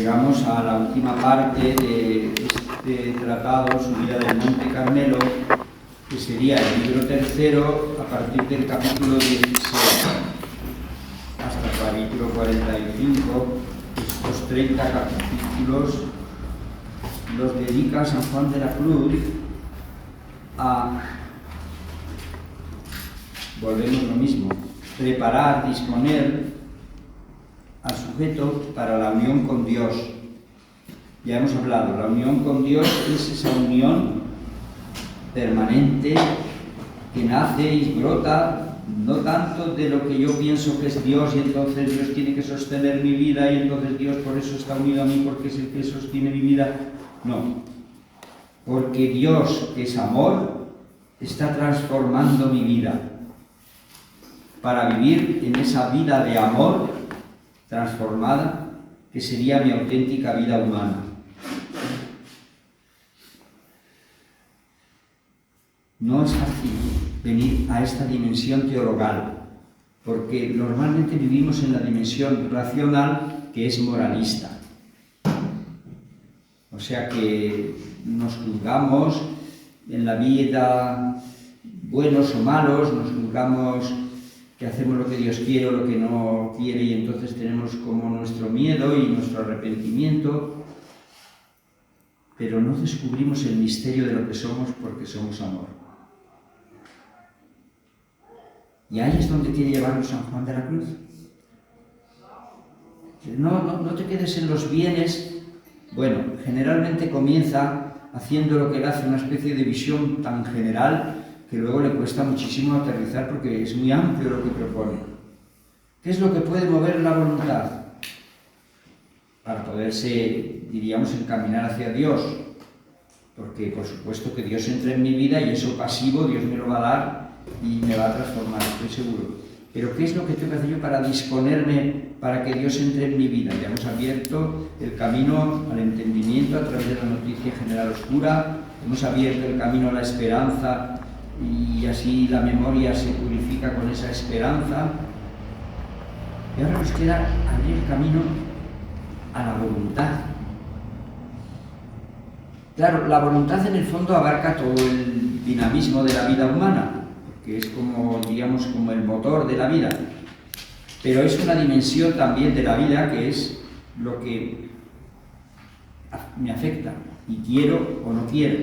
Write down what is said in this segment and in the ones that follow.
llegamos a la última parte de este tratado, Subida del Monte Carmelo, que sería el libro tercero a partir del capítulo 16 hasta el capítulo 45. Estos 30 capítulos los dedica San Juan de la Cruz a, volvemos lo mismo, preparar, disponer al sujeto para la unión con Dios. Ya hemos hablado, la unión con Dios es esa unión permanente que nace y brota no tanto de lo que yo pienso que es Dios y entonces Dios tiene que sostener mi vida y entonces Dios por eso está unido a mí porque es el que sostiene mi vida. No, porque Dios, que es amor, está transformando mi vida para vivir en esa vida de amor transformada que sería mi auténtica vida humana. No es fácil venir a esta dimensión teologal, porque normalmente vivimos en la dimensión racional, que es moralista. O sea que nos juzgamos en la vida buenos o malos, nos juzgamos que hacemos lo que Dios quiere o lo que no quiere y entonces tenemos como nuestro miedo y nuestro arrepentimiento, pero no descubrimos el misterio de lo que somos porque somos amor. Y ahí es donde quiere llevarnos San Juan de la Cruz. No te quedes en los bienes. Bueno, generalmente comienza haciendo lo que él hace, una especie de visión tan general que luego le cuesta muchísimo aterrizar porque es muy amplio lo que propone. ¿Qué es lo que puede mover la voluntad? Para poderse, diríamos, encaminar hacia Dios. Porque por supuesto que Dios entra en mi vida y eso pasivo Dios me lo va a dar y me va a transformar, estoy seguro. Pero ¿qué es lo que tengo que hacer yo para disponerme para que Dios entre en mi vida? Ya hemos abierto el camino al entendimiento a través de la noticia general oscura, hemos abierto el camino a la esperanza y así la memoria se purifica con esa esperanza. Y ahora nos queda abrir el camino a la voluntad. Claro, la voluntad en el fondo abarca todo el dinamismo de la vida humana, que es como, digamos, como el motor de la vida, pero es una dimensión también de la vida que es lo que me afecta, y quiero o no quiero.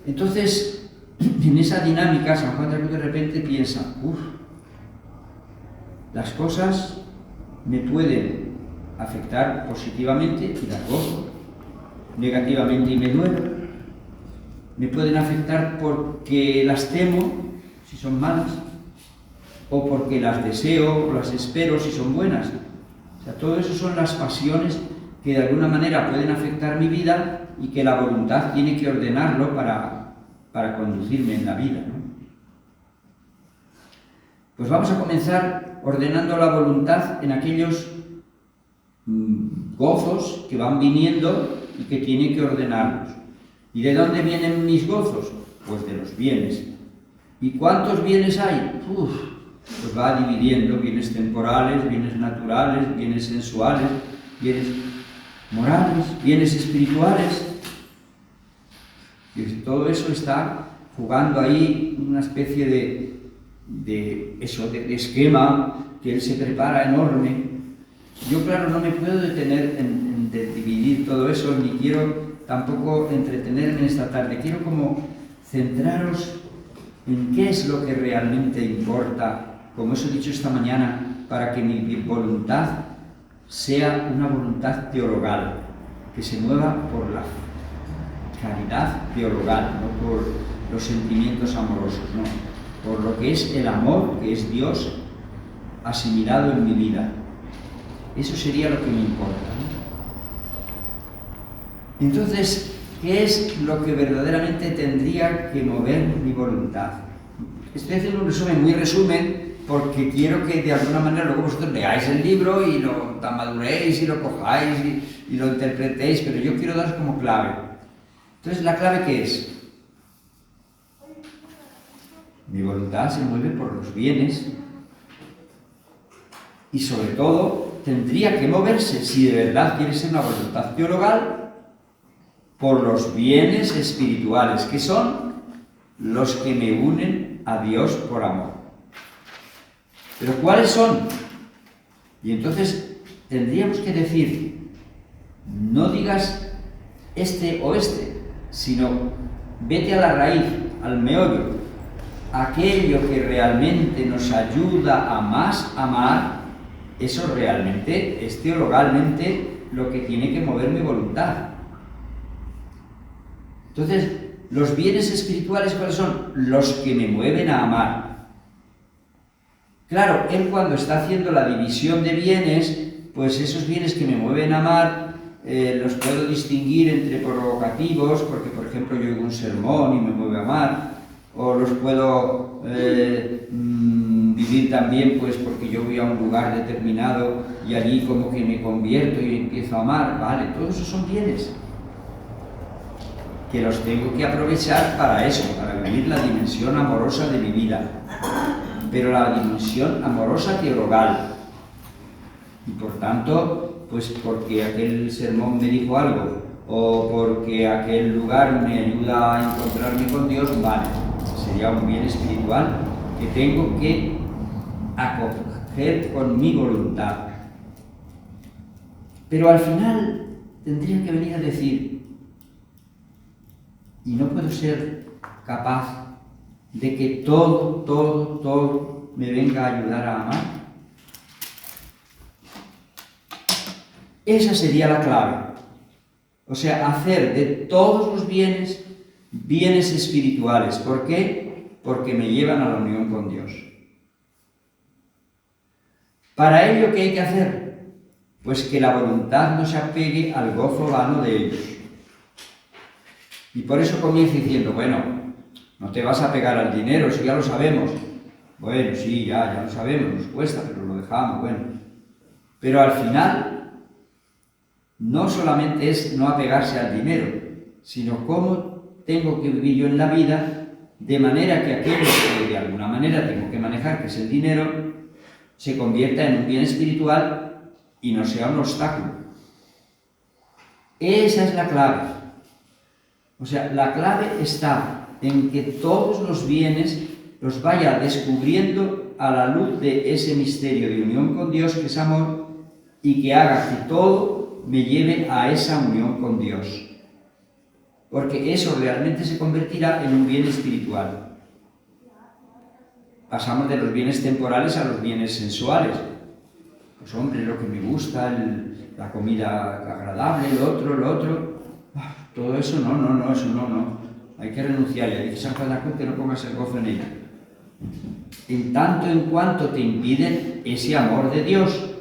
Entonces, en esa dinámica, San Juan de la Cruz de repente piensa, las cosas me pueden afectar positivamente y las gozo, negativamente y me duelo. Me pueden afectar porque las temo, si son malas, o porque las deseo o las espero, si son buenas. O sea, todo eso son las pasiones que de alguna manera pueden afectar mi vida y que la voluntad tiene que ordenarlo para conducirme en la vida, ¿no? Pues vamos a comenzar ordenando la voluntad en aquellos gozos que van viniendo y que tiene que ordenarlos. ¿Y de dónde vienen mis gozos? Pues de los bienes. ¿Y cuántos bienes hay? Pues va dividiendo bienes temporales, bienes naturales, bienes sensuales, bienes morales, bienes espirituales. Y todo eso está jugando ahí una especie de esquema que él se prepara enorme. Yo, claro, no me puedo detener en dividir todo eso, ni quiero tampoco entretenerme en esta tarde. Quiero como centraros en qué es lo que realmente importa, como os he dicho esta mañana, para que mi voluntad sea una voluntad teologal, que se mueva por la caridad teologal, no por los sentimientos amorosos, no, por lo que es el amor, que es Dios asimilado en mi vida. Eso sería lo que me importa, ¿no? Entonces, ¿qué es lo que verdaderamente tendría que mover mi voluntad? Estoy haciendo un resumen, muy resumen, porque quiero que de alguna manera luego vosotros leáis el libro y lo maduréis y lo cojáis y lo interpretéis, pero yo quiero daros como clave. Entonces, ¿la clave qué es? Mi voluntad se mueve por los bienes y sobre todo tendría que moverse, si de verdad quiere ser una voluntad teologal, por los bienes espirituales, que son los que me unen a Dios por amor. ¿Pero cuáles son? Y entonces tendríamos que decir, no digas este o este, sino vete a la raíz, al meollo, aquello que realmente nos ayuda a más amar. Eso realmente es teologalmente lo que tiene que mover mi voluntad. Entonces, los bienes espirituales, ¿cuáles son? Los que me mueven a amar. Claro, él cuando está haciendo la división de bienes, pues esos bienes que me mueven a amar, los puedo distinguir entre provocativos, porque por ejemplo yo oigo un sermón y me mueve a amar, o los puedo vivir también pues porque yo voy a un lugar determinado y allí como que me convierto y empiezo a amar, vale, todos esos son bienes que los tengo que aprovechar para eso, para vivir la dimensión amorosa de mi vida, pero la dimensión amorosa teologal. Y por tanto, pues porque aquel sermón me dijo algo, o porque aquel lugar me ayuda a encontrarme con Dios, vale, sería un bien espiritual que tengo que acoger con mi voluntad. Pero al final tendría que venir a decir, y no puedo ser capaz de que todo me venga a ayudar a amar. Esa sería la clave. O sea, hacer de todos los bienes, bienes espirituales. ¿Por qué? Porque me llevan a la unión con Dios. Para ello, ¿qué hay que hacer? Pues que la voluntad no se apegue al gozo vano de ellos. Y por eso comienza diciendo, bueno, no te vas a pegar al dinero, eso ya lo sabemos. Bueno, sí, ya lo sabemos, nos cuesta, pero lo dejamos, bueno. Pero al final, no solamente es no apegarse al dinero, sino cómo tengo que vivir yo en la vida de manera que aquello que de alguna manera tengo que manejar, que es el dinero, se convierta en un bien espiritual y no sea un obstáculo. Esa es la clave. O sea, la clave está en que todos los bienes los vaya descubriendo a la luz de ese misterio de unión con Dios, que es amor, y que haga que todo me lleve a esa unión con Dios. Porque eso realmente se convertirá en un bien espiritual. Pasamos de los bienes temporales a los bienes sensuales. Pues hombre, lo que me gusta, la comida agradable, lo otro. Todo eso no. Hay que renunciar. Ya dice San Juan de la Cruz que no pongas el gozo en ella. En tanto en cuanto te impiden ese amor de Dios.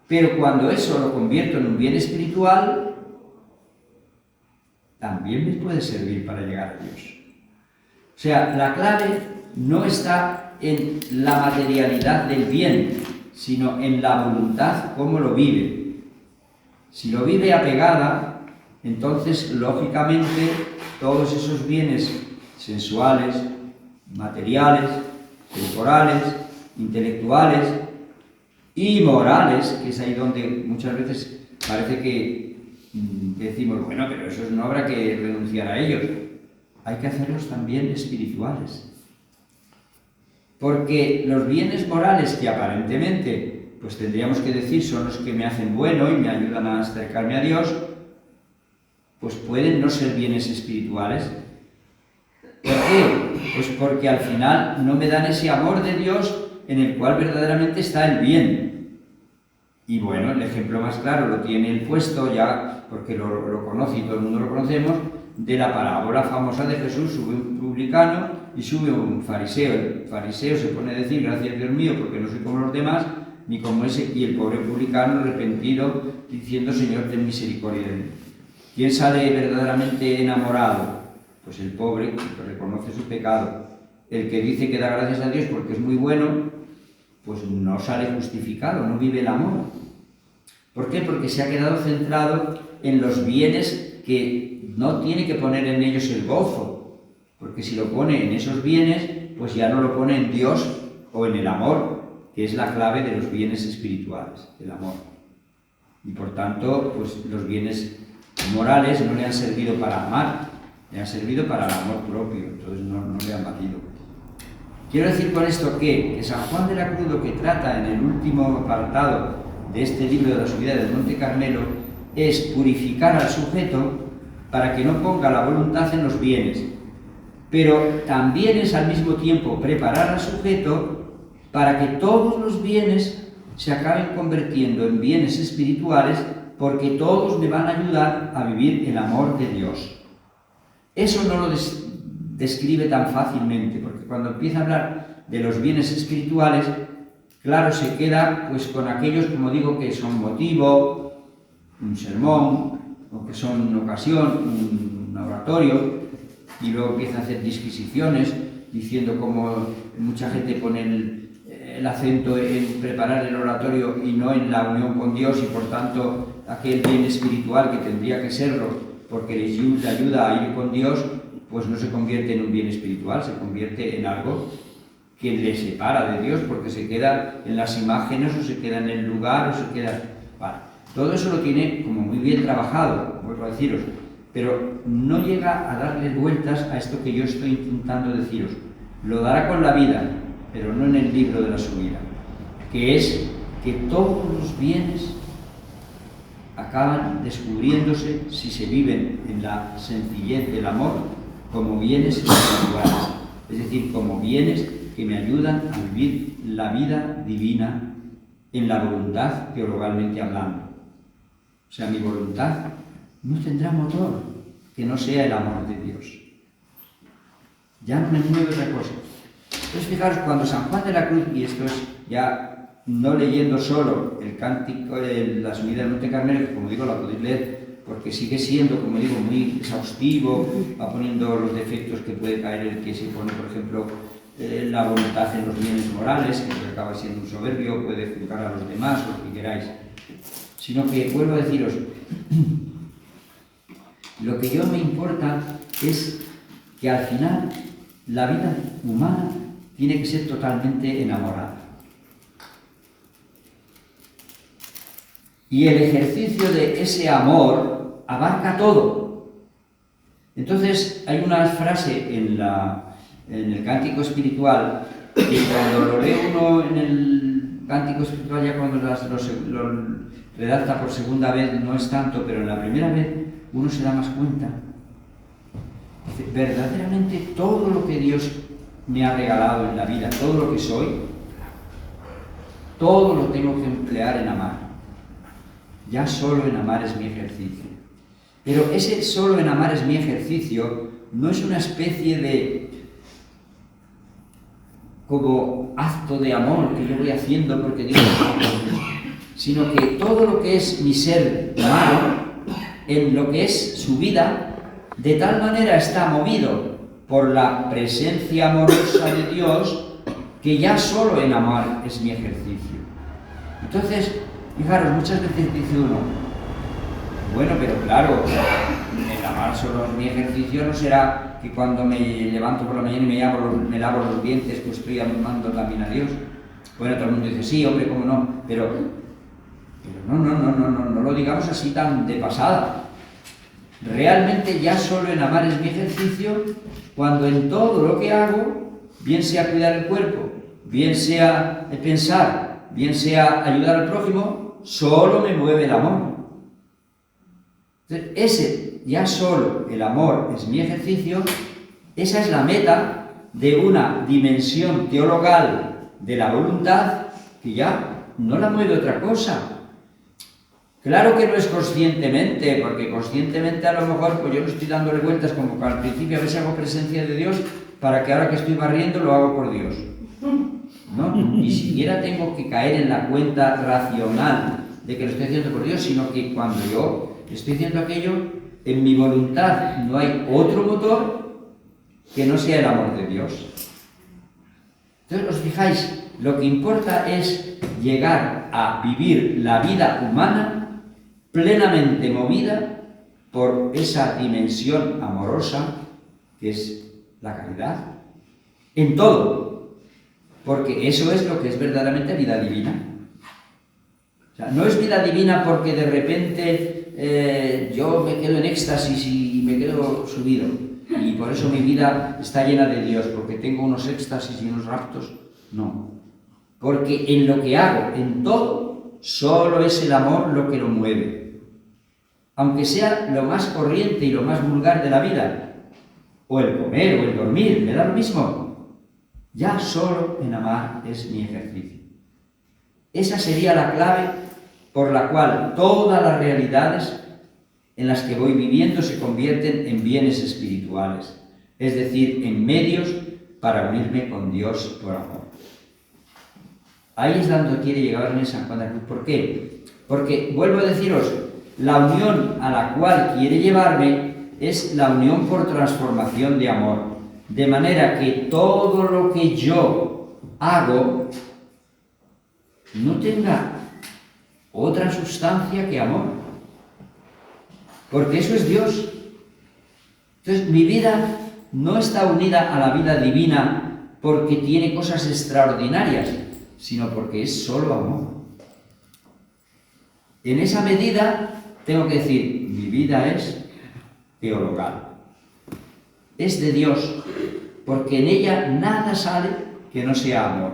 Pero cuando eso lo convierto en un bien espiritual, también me puede servir para llegar a Dios. O sea, la clave no está en la materialidad del bien, sino en la voluntad, cómo lo vive. Si lo vive apegada, entonces, lógicamente, todos esos bienes sensuales, materiales, temporales, intelectuales y morales, que es ahí donde muchas veces parece que decimos, bueno, pero eso no habrá que renunciar a ellos. Hay que hacerlos también espirituales. Porque los bienes morales que aparentemente, pues tendríamos que decir, son los que me hacen bueno y me ayudan a acercarme a Dios, pues pueden no ser bienes espirituales. ¿Por qué? Pues porque al final no me dan ese amor de Dios en el cual verdaderamente está el bien. Y bueno, el ejemplo más claro lo tiene el puesto ya, porque lo conoce y todo el mundo lo conocemos, de la parábola famosa de Jesús. Sube un publicano y sube un fariseo. El fariseo se pone a decir, gracias Dios mío, porque no soy como los demás, ni como ese, y el pobre publicano arrepentido, diciendo, Señor, ten misericordia de mí. ¿Quién sale verdaderamente enamorado? Pues el pobre, que reconoce su pecado. El que dice que da gracias a Dios porque es muy bueno, pues no sale justificado, no vive el amor. ¿Por qué? Porque se ha quedado centrado en los bienes que no tiene que poner en ellos el gozo. Porque si lo pone en esos bienes, pues ya no lo pone en Dios o en el amor que es la clave de los bienes espirituales, el amor. Y por tanto, pues los bienes morales no le han servido para amar, le han servido para el amor propio, entonces no le han valido. Quiero decir con esto que San Juan de la Cruz lo que trata en el último apartado de este libro de la subida del Monte Carmelo es purificar al sujeto para que no ponga la voluntad en los bienes, pero también es al mismo tiempo preparar al sujeto para que todos los bienes se acaben convirtiendo en bienes espirituales, porque todos me van a ayudar a vivir el amor de Dios. Eso no lo describe tan fácilmente, porque cuando empieza a hablar de los bienes espirituales, claro, se queda pues con aquellos, como digo, que son motivo, un sermón, o que son ocasión, un oratorio, y luego empieza a hacer disquisiciones, diciendo como mucha gente pone el acento en preparar el oratorio y no en la unión con Dios, y por tanto aquel bien espiritual que tendría que serlo, porque les ayuda a ir con Dios, pues no se convierte en un bien espiritual, se convierte en algo que le separa de Dios, porque se queda en las imágenes, o se queda en el lugar, o se queda... Vale. Todo eso lo tiene como muy bien trabajado, vuelvo a deciros, pero no llega a darle vueltas a esto que yo estoy intentando deciros. Lo dará con la vida, pero no en el libro de la subida, que es que todos los bienes acaban descubriéndose, si se viven en la sencillez del amor, como bienes espirituales, es decir, como bienes que me ayudan a vivir la vida divina en la voluntad, teologalmente hablando. O sea, mi voluntad no tendrá motor que no sea el amor de Dios. Ya no me mueve otra cosa. Entonces, fijaros, cuando San Juan de la Cruz, y esto es ya no leyendo solo el cántico de la subida del Monte Carmelo, que como digo, la podéis leer, porque sigue siendo, como digo, muy exhaustivo, va poniendo los defectos que puede caer el que se pone, por ejemplo, la voluntad en los bienes morales, que acaba siendo un soberbio, puede juzgar a los demás, lo que queráis. Sino que, vuelvo a deciros, lo que yo me importa es que al final la vida humana tiene que ser totalmente enamorada. Y el ejercicio de ese amor abarca todo. Entonces, hay una frase en el Cántico Espiritual, que cuando lo lee uno en el Cántico Espiritual, ya cuando lo redacta por segunda vez, no es tanto, pero en la primera vez uno se da más cuenta. Dice, verdaderamente todo lo que Dios me ha regalado en la vida, todo lo que soy, todo lo tengo que emplear en amar. Ya solo en amar es mi ejercicio. Pero ese solo en amar es mi ejercicio no es una especie de como acto de amor que yo voy haciendo porque Dios me quiere, sino que todo lo que es mi ser humano, en lo que es su vida, de tal manera está movido por la presencia amorosa de Dios, que ya solo en amar es mi ejercicio. Entonces, fijaros, muchas veces dice uno, bueno, pero claro, el amar solo es mi ejercicio no será que cuando me levanto por la mañana y me lavo los dientes, pues estoy amando también a Dios. Bueno, todo el mundo dice, sí, hombre, cómo no, pero no lo digamos así tan de pasada. Realmente ya solo en amar es mi ejercicio cuando en todo lo que hago, bien sea cuidar el cuerpo, bien sea pensar, bien sea ayudar al prójimo, solo me mueve el amor. Entonces, ese ya solo el amor es mi ejercicio, esa es la meta de una dimensión teologal de la voluntad que ya no la mueve otra cosa. Claro que no es conscientemente, porque conscientemente a lo mejor pues yo no estoy dándole vueltas como que al principio a veces hago presencia de Dios para que ahora que estoy barriendo lo hago por Dios. No, ni siquiera tengo que caer en la cuenta racional de que lo estoy haciendo por Dios, sino que cuando yo estoy haciendo aquello, en mi voluntad no hay otro motor que no sea el amor de Dios. Entonces, os fijáis, lo que importa es llegar a vivir la vida humana plenamente movida por esa dimensión amorosa que es la caridad, en todo. porque eso es lo que es verdaderamente vida divina. O sea, no es vida divina porque de repente yo me quedo en éxtasis y me quedo subido, y por eso mi vida está llena de Dios, porque tengo unos éxtasis y unos raptos. No, porque en lo que hago, en todo, solo es el amor lo que lo mueve. Aunque sea lo más corriente y lo más vulgar de la vida, o el comer o el dormir, me da lo mismo. Ya solo en amar es mi ejercicio. Esa sería la clave por la cual todas las realidades en las que voy viviendo se convierten en bienes espirituales, es decir, en medios para unirme con Dios por amor. Ahí es donde quiere llegar en San Juan de la Cruz. ¿Por qué? Porque, vuelvo a deciros, la unión a la cual quiere llevarme es la unión por transformación de amor, de manera que todo lo que yo hago no tenga otra sustancia que amor, porque eso es Dios. Entonces, mi vida no está unida a la vida divina porque tiene cosas extraordinarias, sino porque es solo amor. En esa medida, tengo que decir, mi vida es teologal. Es de Dios, porque en ella nada sale que no sea amor.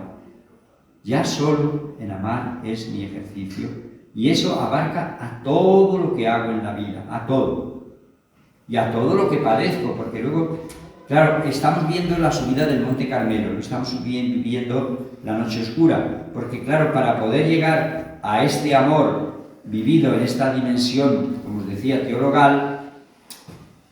Ya solo en amar es mi ejercicio, y eso abarca a todo lo que hago en la vida, a todo. Y a todo lo que padezco, porque luego, claro, estamos viendo la subida del Monte Carmelo, estamos viviendo la noche oscura, porque claro, para poder llegar a este amor vivido en esta dimensión, como os decía, teologal,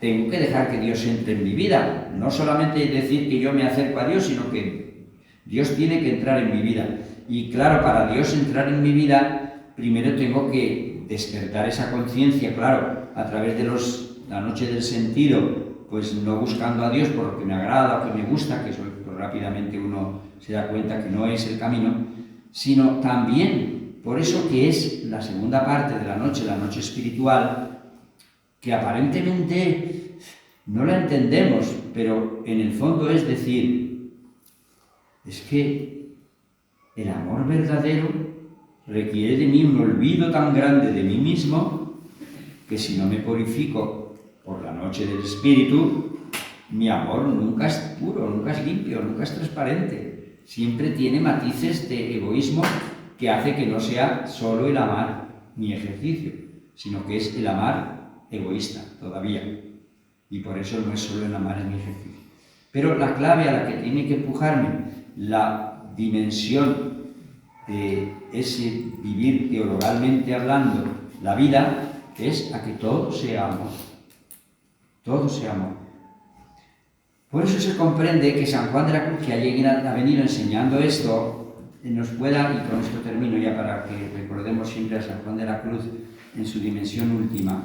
tengo que dejar que Dios entre en mi vida. No solamente decir que yo me acerco a Dios, sino que Dios tiene que entrar en mi vida. Y claro, para Dios entrar en mi vida, primero tengo que despertar esa conciencia, claro, a través de la noche del sentido, pues no buscando a Dios por lo que me agrada, o que me gusta, que eso pues, rápidamente uno se da cuenta que no es el camino, sino también por eso que es la segunda parte de la noche espiritual, que aparentemente no la entendemos, pero en el fondo es decir, es que el amor verdadero requiere de mí un olvido tan grande de mí mismo, que si no me purifico por la noche del espíritu, mi amor nunca es puro, nunca es limpio, nunca es transparente. Siempre tiene matices de egoísmo que hace que no sea solo el amar mi ejercicio, sino que es el amar egoísta todavía. Y por eso no es solo el amar mi ejercicio. Pero la clave a la que tiene que empujarme la dimensión de ese vivir teologalmente hablando la vida es a que todo sea amor. Todo sea amor. Por eso se comprende que San Juan de la Cruz, que ha venido enseñando esto, nos pueda, y con esto termino ya para que recordemos siempre a San Juan de la Cruz en su dimensión última,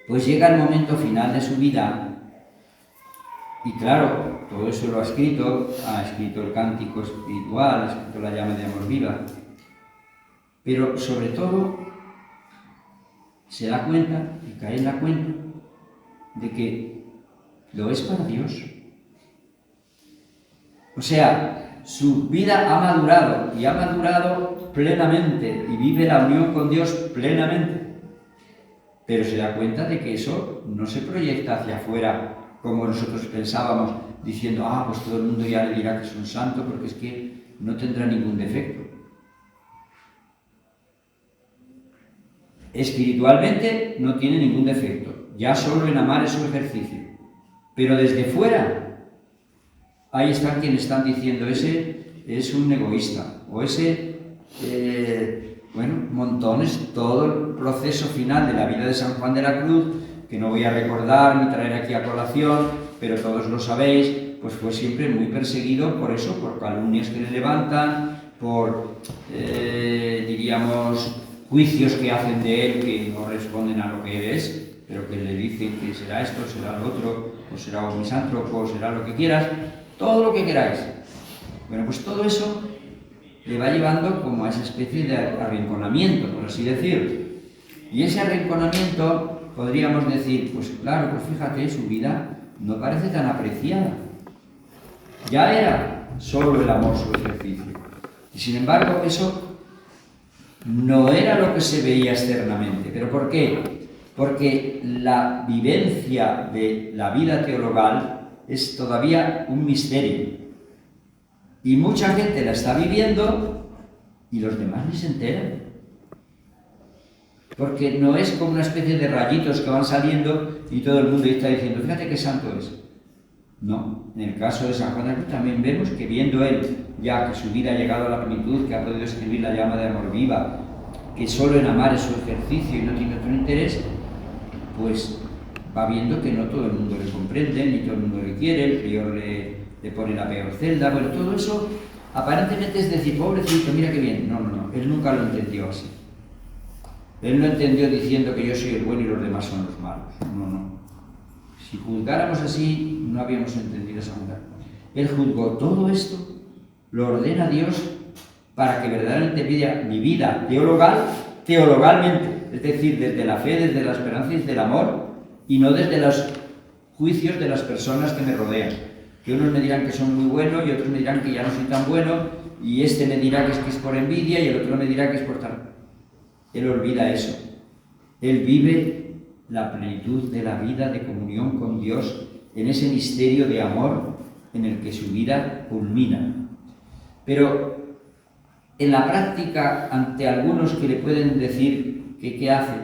pues llega el momento final de su vida, y claro, todo eso lo ha escrito el cántico espiritual, ha escrito la llama de amor viva, pero sobre todo se da cuenta, y cae en la cuenta, de que lo es para Dios. O sea, su vida ha madurado, y ha madurado plenamente, y vive la unión con Dios plenamente. Pero se da cuenta de que eso no se proyecta hacia afuera como nosotros pensábamos, diciendo, pues todo el mundo ya le dirá que es un santo, porque es que no tendrá ningún defecto. Espiritualmente no tiene ningún defecto, ya solo en amar es su ejercicio. Pero desde fuera, ahí están quienes están diciendo, ese es un egoísta, o ese, montones, todo el proceso final de la vida de San Juan de la Cruz, que no voy a recordar ni traer aquí a colación, pero todos lo sabéis, pues fue siempre muy perseguido por eso, por calumnias que le levantan, por, juicios que hacen de él que no responden a lo que él es, pero que le dicen que será esto, será lo otro, o será un misántropo, o será lo que quieras, todo lo que queráis. Bueno, pues todo eso le va llevando como a esa especie de arrinconamiento, por así decirlo. Y ese arrinconamiento, podríamos decir, pues claro, pues fíjate, su vida no parece tan apreciada. Ya era solo el amor su ejercicio. Y sin embargo, eso no era lo que se veía externamente. ¿Pero por qué? Porque la vivencia de la vida teologal es todavía un misterio. Y mucha gente la está viviendo y los demás ni se enteran. Porque no es como una especie de rayitos que van saliendo y todo el mundo está diciendo, fíjate qué santo es. No, en el caso de San Juan de la Cruz también vemos que viendo él ya que su vida ha llegado a la plenitud, que ha podido escribir la llama de amor viva, que solo en amar es su ejercicio y no tiene otro interés, pues va viendo que no todo el mundo le comprende, ni todo el mundo le quiere, el prior le pone la peor celda, bueno, todo eso aparentemente es decir, pobrecito, mira qué bien. No, él nunca lo entendió así. Él no entendió diciendo que yo soy el bueno y los demás son los malos. No. Si juzgáramos así, no habíamos entendido esa verdad. Él juzgó todo esto, lo ordena Dios para que verdaderamente mi vida teologalmente, es decir, desde la fe, desde la esperanza y desde el amor, y no desde los juicios de las personas que me rodean. Que unos me dirán que son muy buenos y otros me dirán que ya no soy tan bueno, y este me dirá que es por envidia y el otro me dirá que es por tal. Él olvida eso. Él vive la plenitud de la vida de comunión con Dios en ese misterio de amor en el que su vida culmina. Pero en la práctica, ante algunos que le pueden decir que qué hace,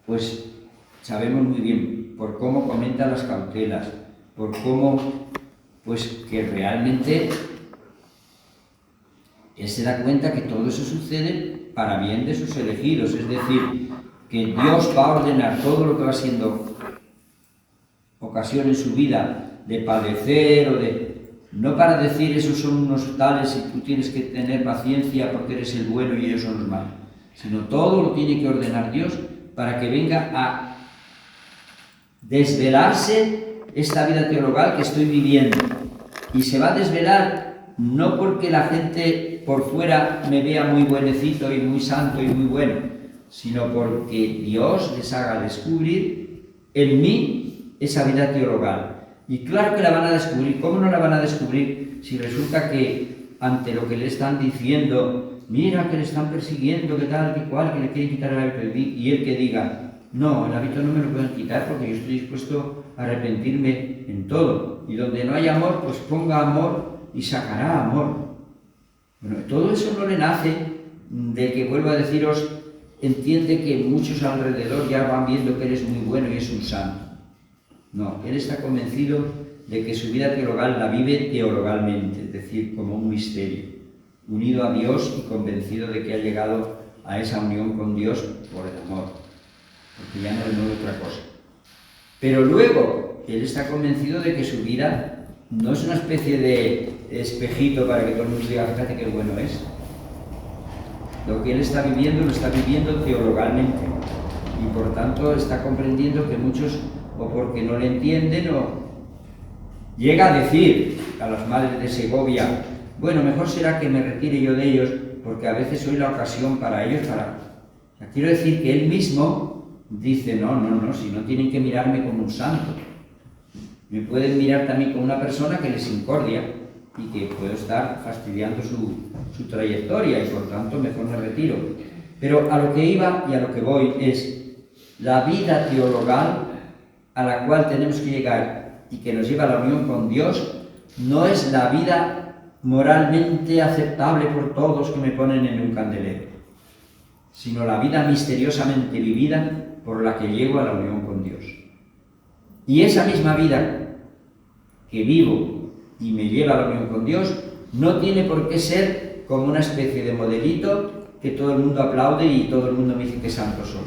pues sabemos muy bien por cómo comenta las cautelas, por cómo, pues que realmente él se da cuenta que todo eso sucede para bien de sus elegidos, es decir, que Dios va a ordenar todo lo que va siendo ocasión en su vida de padecer o de... No para decir esos son unos tales y tú tienes que tener paciencia porque eres el bueno y ellos son los malos, sino todo lo tiene que ordenar Dios para que venga a desvelarse esta vida teologal que estoy viviendo. Y se va a desvelar no porque la gente por fuera me vea muy buenecito y muy santo y muy bueno, sino porque Dios les haga descubrir en mí esa vida teologal. Y claro que la van a descubrir. ¿Cómo no la van a descubrir si resulta que ante lo que le están diciendo, mira que le están persiguiendo, que tal, que cual, que le quieren quitar el hábito, y él que diga, no, el hábito no me lo pueden quitar porque yo estoy dispuesto a arrepentirme en todo. Y donde no hay amor, pues ponga amor y sacará amor. Bueno, todo eso no le nace de que, vuelvo a deciros, entiende que muchos alrededor ya van viendo que eres muy bueno y es un santo. No, él está convencido de que su vida teologal la vive teologalmente, es decir, como un misterio, unido a Dios y convencido de que ha llegado a esa unión con Dios por el amor, porque ya no es otra cosa. Pero luego, él está convencido de que su vida no es una especie de espejito para que todo el mundo diga, fíjate qué bueno es. Lo que él está viviendo, lo está viviendo teologalmente, y por tanto está comprendiendo que muchos, o porque no le entienden, o llega a decir a las madres de Segovia, bueno, mejor será que me retire yo de ellos, porque a veces soy la ocasión para ellos, O sea, quiero decir que él mismo dice, no, si no tienen que mirarme como un santo, me pueden mirar también como una persona que les incordia y que puedo estar fastidiando su trayectoria y por tanto mejor me retiro. Pero a lo que iba y a lo que voy es la vida teologal a la cual tenemos que llegar y que nos lleva a la unión con Dios, no es la vida moralmente aceptable por todos que me ponen en un candelero, sino la vida misteriosamente vivida por la que llego a la unión con Dios. Y esa misma vida que vivo y me lleva a la unión con Dios no tiene por qué ser como una especie de modelito que todo el mundo aplaude y todo el mundo me dice que santo soy.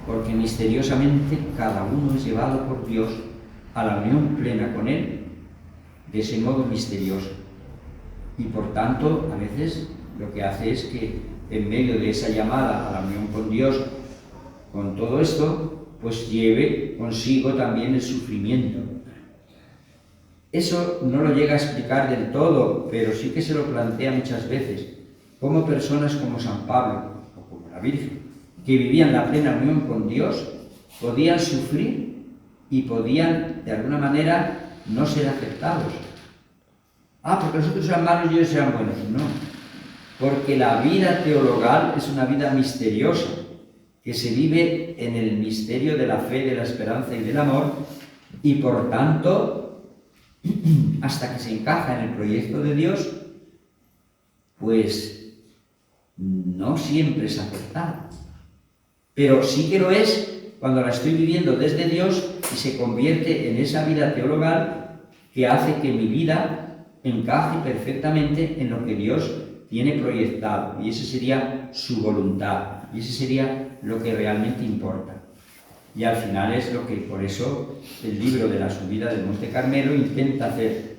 Porque misteriosamente cada uno es llevado por Dios a la unión plena con Él de ese modo misterioso. Y por tanto, a veces lo que hace es que en medio de esa llamada a la unión con Dios, con todo esto, pues lleve consigo también el sufrimiento. Eso no lo llega a explicar del todo, pero sí que se lo plantea muchas veces, como personas como San Pablo o como la Virgen, que vivían la plena unión con Dios, podían sufrir y podían, de alguna manera, no ser aceptados. Porque los otros sean malos y ellos sean buenos. No, porque la vida teologal es una vida misteriosa, que se vive en el misterio de la fe, de la esperanza y del amor, y por tanto, hasta que se encaja en el proyecto de Dios, pues no siempre es aceptada. Pero sí que lo es cuando la estoy viviendo desde Dios y se convierte en esa vida teologal que hace que mi vida encaje perfectamente en lo que Dios tiene proyectado. Y esa sería su voluntad. Y ese sería lo que realmente importa. Y al final es lo que, por eso, el libro de la subida del Monte Carmelo intenta hacer.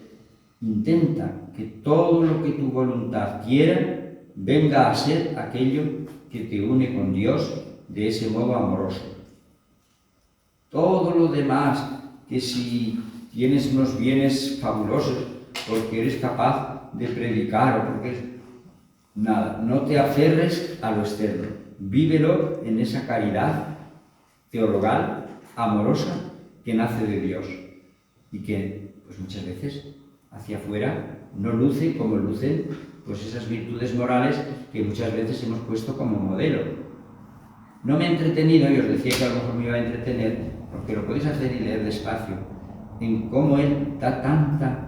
Intenta que todo lo que tu voluntad quiera venga a ser aquello que te une con Dios de ese modo amoroso. Todo lo demás, que si tienes unos bienes fabulosos porque eres capaz de predicar o porque... Nada, no te aferres a lo externo. Vívelo en esa caridad teologal, amorosa, que nace de Dios y que, pues muchas veces, hacia afuera no luce como lucen pues esas virtudes morales que muchas veces hemos puesto como modelo. No me he entretenido, y os decía que a lo mejor me iba a entretener, porque lo podéis hacer y leer despacio, en cómo él da tanta,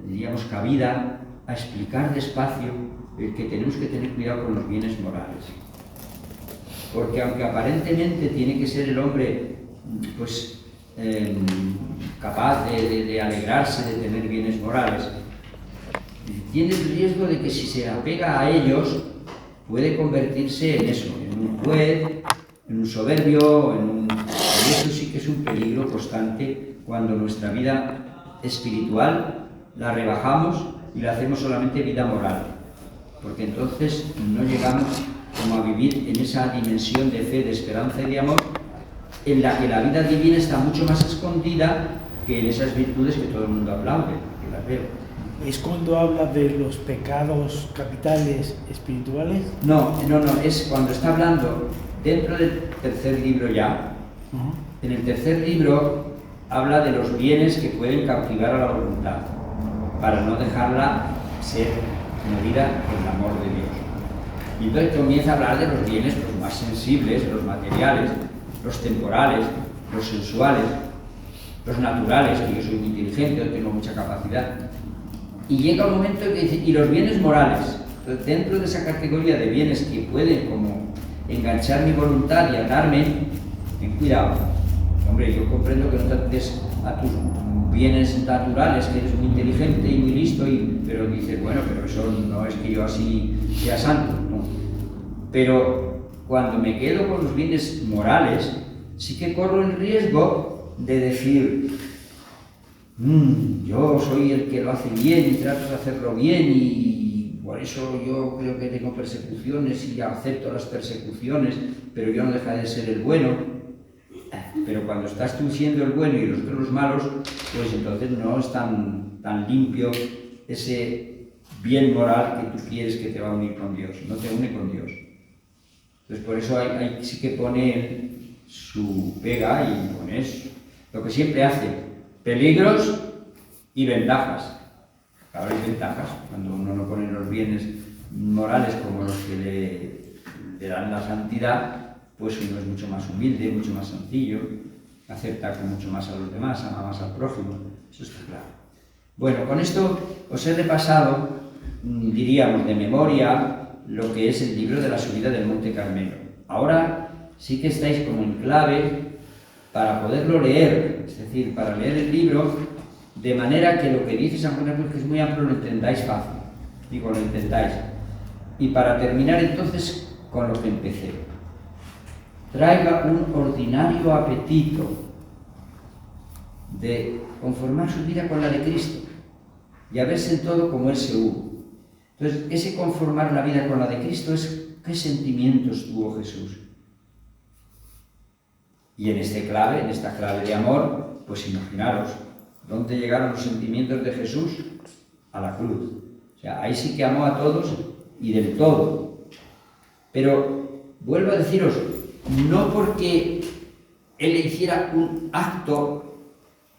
diríamos, cabida a explicar despacio que tenemos que tener cuidado con los bienes morales. Porque aunque aparentemente tiene que ser el hombre, pues, capaz de alegrarse de tener bienes morales, tiene el riesgo de que si se apega a ellos, puede convertirse en eso, en un juez, en un soberbio, y eso sí que es un peligro constante cuando nuestra vida espiritual la rebajamos y la hacemos solamente vida moral, porque entonces no llegamos como a vivir en esa dimensión de fe, de esperanza y de amor, en la que la vida divina está mucho más escondida que en esas virtudes que todo el mundo aplaude, que las veo. ¿Es cuando habla de los pecados capitales espirituales? No, es cuando está hablando dentro del tercer libro ya. En el tercer libro habla de los bienes que pueden cautivar a la voluntad, para no dejarla ser movida por el amor de Dios. Y entonces comienza a hablar de los bienes pues, más sensibles, los materiales, los temporales, los sensuales, los naturales, que yo soy muy inteligente, yo tengo mucha capacidad. Y llega un momento en que dice, y los bienes morales. Entonces, dentro de esa categoría de bienes que pueden como enganchar mi voluntad y atarme, ten cuidado. Hombre, yo comprendo que no te ates a tus bienes naturales, que eres muy inteligente y muy listo, pero dices, bueno, pero eso no es que yo así sea santo, no. Pero cuando me quedo con los bienes morales, sí que corro el riesgo de decir, yo soy el que lo hace bien y trato de hacerlo bien y por eso yo creo que tengo persecuciones y acepto las persecuciones, pero yo no dejaré de ser el bueno. Pero cuando estás tú siendo el bueno y los otros los malos, pues entonces no es tan limpio ese bien moral que tú quieres que te va a unir con Dios, no te une con Dios. Entonces por eso hay sí que pone su pega y pone eso, lo que siempre hace, peligros y ventajas. Claro, hay ventajas, cuando uno no pone los bienes morales como los que le dan la santidad, pues uno es mucho más humilde, mucho más sencillo, acepta con mucho más a los demás, ama más al prójimo, eso está claro. Bueno, con esto os he repasado, diríamos de memoria, lo que es el libro de la subida del Monte Carmelo. Ahora sí que estáis como en clave para poderlo leer, es decir, para leer el libro de manera que lo que dice San Juan de Cruz, que es muy amplio, lo entendáis fácil, digo, lo intentáis. Y para terminar entonces con lo que empecé. Traiga un ordinario apetito de conformar su vida con la de Cristo y a verse en todo como Él se hubo. Entonces, ese conformar la vida con la de Cristo es qué sentimientos tuvo Jesús. Y en esta clave de amor, pues imaginaros, ¿dónde llegaron los sentimientos de Jesús? A la cruz. O sea, ahí sí que amó a todos y del todo. Pero, vuelvo a deciros, no porque Él hiciera un acto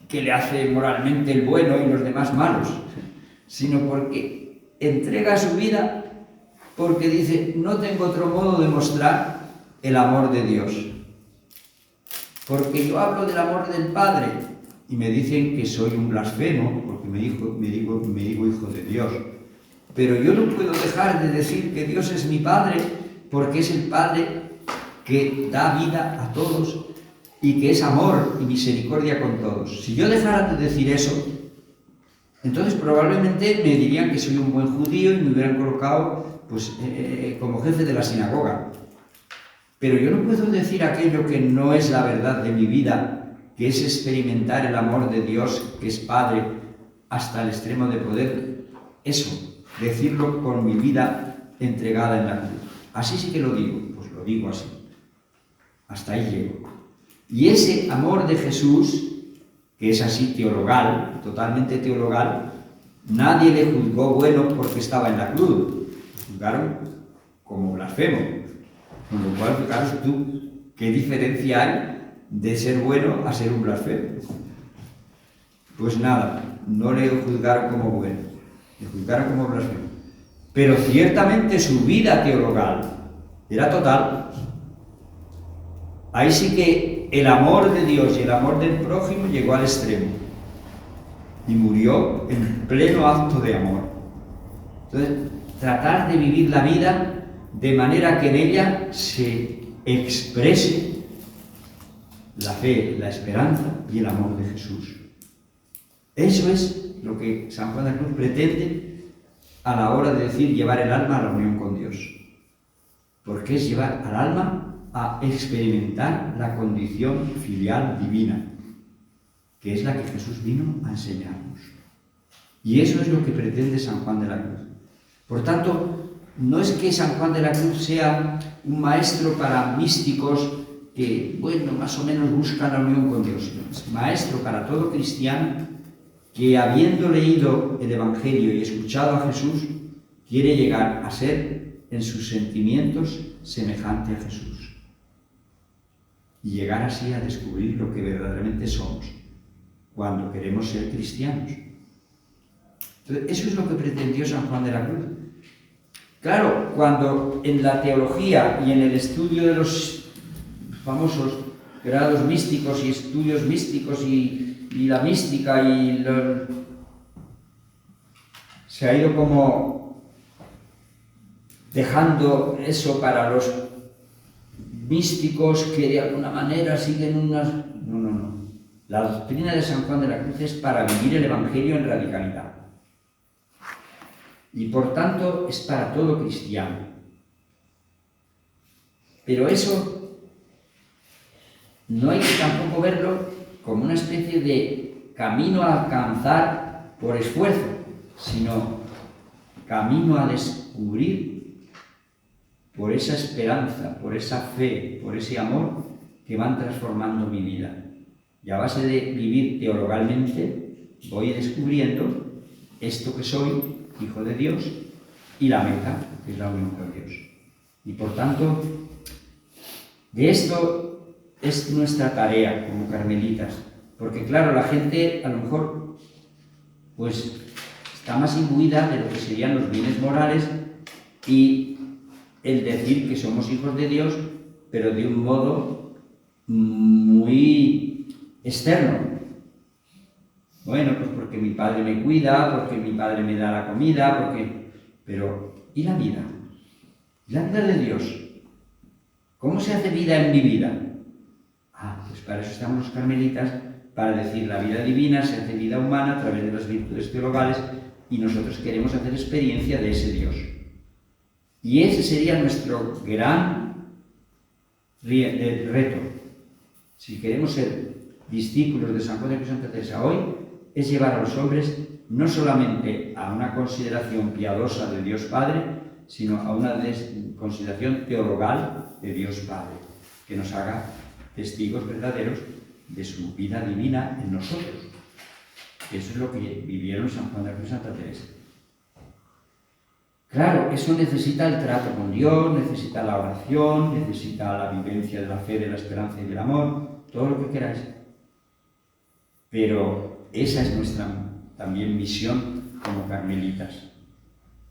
que le hace moralmente el bueno y los demás malos, sino porque entrega su vida porque dice, no tengo otro modo de mostrar el amor de Dios. Porque yo hablo del amor del Padre y me dicen que soy un blasfemo, porque me digo hijo de Dios. Pero yo no puedo dejar de decir que Dios es mi Padre, porque es el Padre que da vida a todos y que es amor y misericordia con todos. Si yo dejara de decir eso, entonces probablemente me dirían que soy un buen judío y me hubieran colocado como jefe de la sinagoga. Pero yo no puedo decir aquello que no es la verdad de mi vida, que es experimentar el amor de Dios, que es Padre, hasta el extremo de poder, eso, decirlo con mi vida entregada en la cruz. Así sí que lo digo, pues lo digo así. Hasta ahí llego. Y ese amor de Jesús, que es así teologal, totalmente teologal, nadie le juzgó bueno porque estaba en la cruz. Lo juzgaron como blasfemo. Con lo cual, fijaros tú, ¿qué diferencia hay de ser bueno a ser un blasfemo? Pues nada, no le juzgaron como bueno, le juzgaron como blasfemo. Pero ciertamente su vida teologal era total. Ahí sí que el amor de Dios y el amor del prójimo llegó al extremo. Y murió en pleno acto de amor. Entonces, tratar de vivir la vida de manera que en ella se exprese la fe, la esperanza y el amor de Jesús. Eso es lo que San Juan de la Cruz pretende a la hora de decir llevar el alma a la unión con Dios. Porque es llevar al alma a experimentar la condición filial divina, que es la que Jesús vino a enseñarnos. Y eso es lo que pretende San Juan de la Cruz. Por tanto, no es que San Juan de la Cruz sea un maestro para místicos que, más o menos buscan la unión con Dios. Es maestro para todo cristiano que, habiendo leído el Evangelio y escuchado a Jesús, quiere llegar a ser, en sus sentimientos, semejante a Jesús. Y llegar así a descubrir lo que verdaderamente somos, cuando queremos ser cristianos. Entonces, eso es lo que pretendió San Juan de la Cruz. Claro, cuando en la teología y en el estudio de los famosos grados místicos y estudios místicos y la mística se ha ido como dejando eso para los místicos que de alguna manera siguen unas... No. La doctrina de San Juan de la Cruz es para vivir el Evangelio en radicalidad. Y por tanto es para todo cristiano. Pero eso no hay que tampoco verlo como una especie de camino a alcanzar por esfuerzo, sino camino a descubrir por esa esperanza, por esa fe, por ese amor que van transformando mi vida. Y a base de vivir teologalmente voy descubriendo esto que soy, hijo de Dios, y la meta, que es la unión con Dios. Y por tanto, de esto es nuestra tarea como carmelitas, porque claro, la gente a lo mejor pues está más imbuida de lo que serían los bienes morales y el decir que somos hijos de Dios, pero de un modo muy externo. Bueno, pues porque mi padre me cuida, porque mi padre me da la comida, pero ¿y la vida? ¿Y la vida de Dios? ¿Cómo se hace vida en mi vida? Pues para eso estamos los carmelitas, para decir la vida divina se hace vida humana a través de las virtudes teologales y nosotros queremos hacer experiencia de ese Dios. Y ese sería nuestro gran reto. Si queremos ser discípulos de San Juan de la Cruz y Santa Teresa hoy, es llevar a los hombres no solamente a una consideración piadosa de Dios Padre, sino a una consideración teologal de Dios Padre, que nos haga testigos verdaderos de su vida divina en nosotros. Eso es lo que vivieron San Juan de la Cruz y Santa Teresa. Claro, eso necesita el trato con Dios, necesita la oración, necesita la vivencia de la fe, de la esperanza y del amor, todo lo que queráis. Pero esa es nuestra también misión como carmelitas.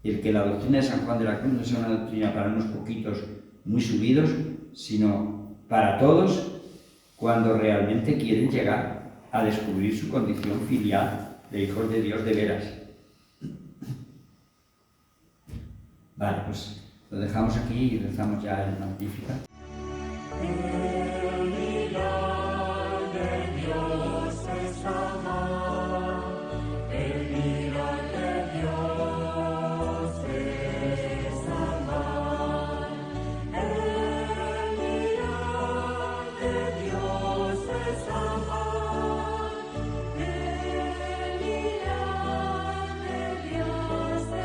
El que la doctrina de San Juan de la Cruz no sea una doctrina para unos poquitos muy subidos, sino para todos cuando realmente quieren llegar a descubrir su condición filial de hijos de Dios de veras. Vale, pues lo dejamos aquí y rezamos ya el Magnificat.